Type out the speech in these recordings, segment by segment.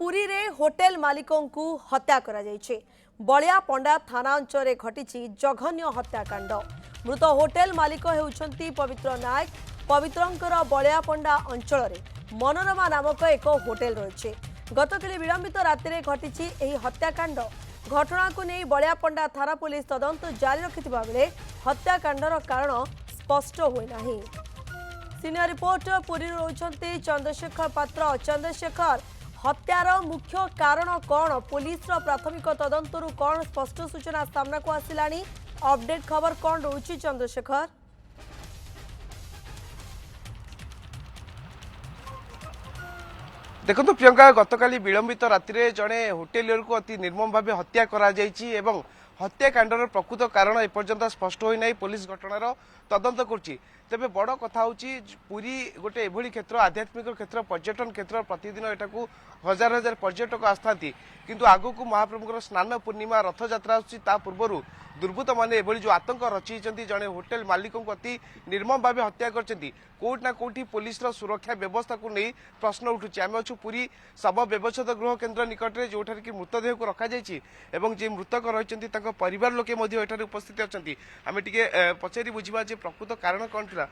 पुरी रे होटेल मालिकों को हत्या करा जायछि। बलिया पंडा थाना अंचल घटी जघन्य हत्याकांड। मृत होटेल मालिक हेउछंती पवित्र नायक। पवित्रंकर बलिया पंडा अंचल रे मनोरमा नामक एक होटेल रही। गतकाली विलंबित राति में घटी हत्याकांड। घटना को नहीं बलिया पंडा थाना पुलिस तदंत जारी रखिथिबा बेले हत्याकांडर कारण स्पष्ट होई नाही। सीनियर रिपोर्टर पुरी रोचंती चंद्रशेखर पात्र। चंद्रशेखर, हत्यार मुख्य कारण कौन? पुलिस प्राथमिक तदंतरु कौन स्पष्ट सूचना सामना को आसिलानी? अपडेट खबर कौन रोची चंद्रशेखर? देखो प्रियंका, गतकाली विलंबित राति में जड़े होटेलियर को अति निर्मम भाव हत्या करा जायछि एवं हत्याकांडर प्रकृत कारण एपर्यंत स्पष्ट होई नाही। पुलिस घटनार तदंत करछि। तेबे बड़ कथा होछि पुरी गोटे एभली क्षेत्र, आध्यात्मिक क्षेत्र, पर्यटन क्षेत्र। प्रतिदिन एटाकू हजार हजार पर्यटक आस्थाती, किंतु आगकू महाप्रभुଙ୍କର स्नान पूर्णिमा रथयात्रा आछि। ता पूर्वरु दुर्बृत्त माने एभली जो आतंक रचिछन्ती, जड़े होटेल मालिकों को अति निर्मम भाव हत्या करछन्ती। कोर्ट ना कोठी पुलिस सुरक्षा व्यवस्था को नहीं प्रश्न उठुछि। आमे अछु पुरी शव व्यवच्छेद गृह केन्द्र निकट में, जोठार कि मृतदेह को रखा जायछि एवं जे मृतक रहिछन्ती तांको परिवार लोके मध्ये एठारे उपस्थित अछन्ती। आमे टिके पचारि बुझिबा जे प्रकृत कारण कोन थिला।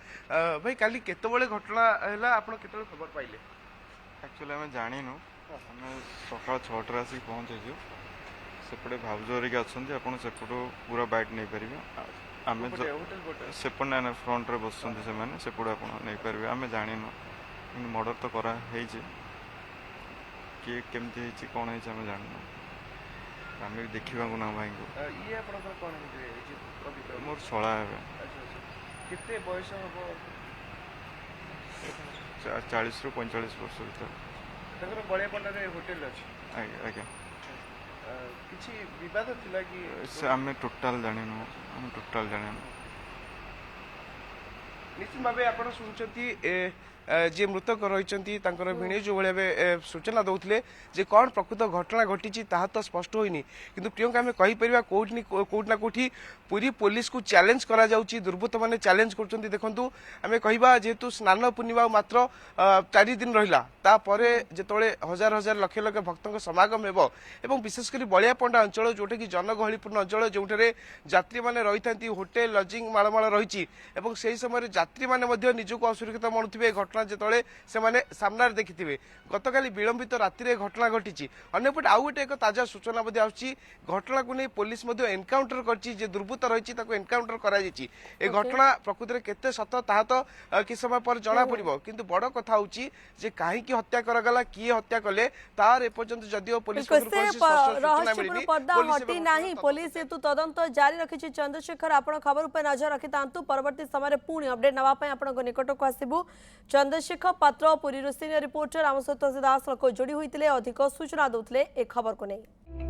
भाई काली केतबेले घटना हैला, आपण केतबेले खबर पाइले? एक्चुअली आम जाणीनु, आम सकाल 6टार आसिक पहुँचु। सेपटे भाउजरिक अच्छा आपड़ सेपटू पूरा बैट नहीं पारे। आम सेपट ना फ्रंट बस सेपटू आप नहीं पारे। आम जाणीनु कि मर्डर तो कराई किए केमती कौन है आम जानू। आम देखा ना भाई को मोर शला केते बयस हबो? 40 ରୁ 45 वर्ष भीतर। तकर बलिया पंडा रे होटल अछि। आज्ञा किछि विवाद थिला कि से आम टोटाल जानिनु। आम टोटाल जानिनु। निश्चित भाव आप शुणुंट जे मृतक रही भिणे जो भाई सूचना दौले जे कौन प्रकृत घटना घटी तो स्पष्ट होनी। किंतु प्रियंका आम कहीपर कौट ना कौटी पूरी पुलिस को चैलेंज करा जाउची। दुर्बृत्त माने चैलेंज करछन्ती। देखंतु आम कहबा जेहेतु स्नान पूर्णिमा मात्र 4 दिन रहिला, तापरे जेतोळे हजार हजार लक्ष लक्ष भक्तों समागम हेबो एवं विशेषकर बलिया पंडा अंचल जोटा कि जनगहलीपूर्ण अंचल, जोठारे यात्री माने रही थांती, होटेल लजिंग मालमाल रही एवं से समय यात्री माने मध्य निजको असुरक्षित मणुथिबे। घटना जेतोळे से माने सामना देखिथिबे। गतकाली विलंबित राति में घटना घटी। अन्यपटे आउ गोटे एक ताजा सूचना मध्ये आउची। घटना को नहीं पुलिस मध्य एनकाउंटर करची। जे दुर्बृत्त रही एनकाउंटर करा जायछि। ए घटना प्रकृति में केते सत ताहा तो कि समय पर जना पड़िबो। किंतु बड़ कथा होची जे काहे की हत्या करगला, किए हत्या कले, तार एपर्यंत जदिओ पुलिस हटी नाही। पुलिस हेतु तदंत जारी रखिछि। चंद्रशेखर, आपण खबर पर नजर रखि तांतु। परवर्ती समय पुणी अपडेट नवा पय आपण निकट को आसीबु। चंद्रशेखर पात्र, पुरी सीनियर रिपोर्टर आम सहित सीधा सड़क जोड़ी होते अधिक सूचना दौले ए खबर को नहीं।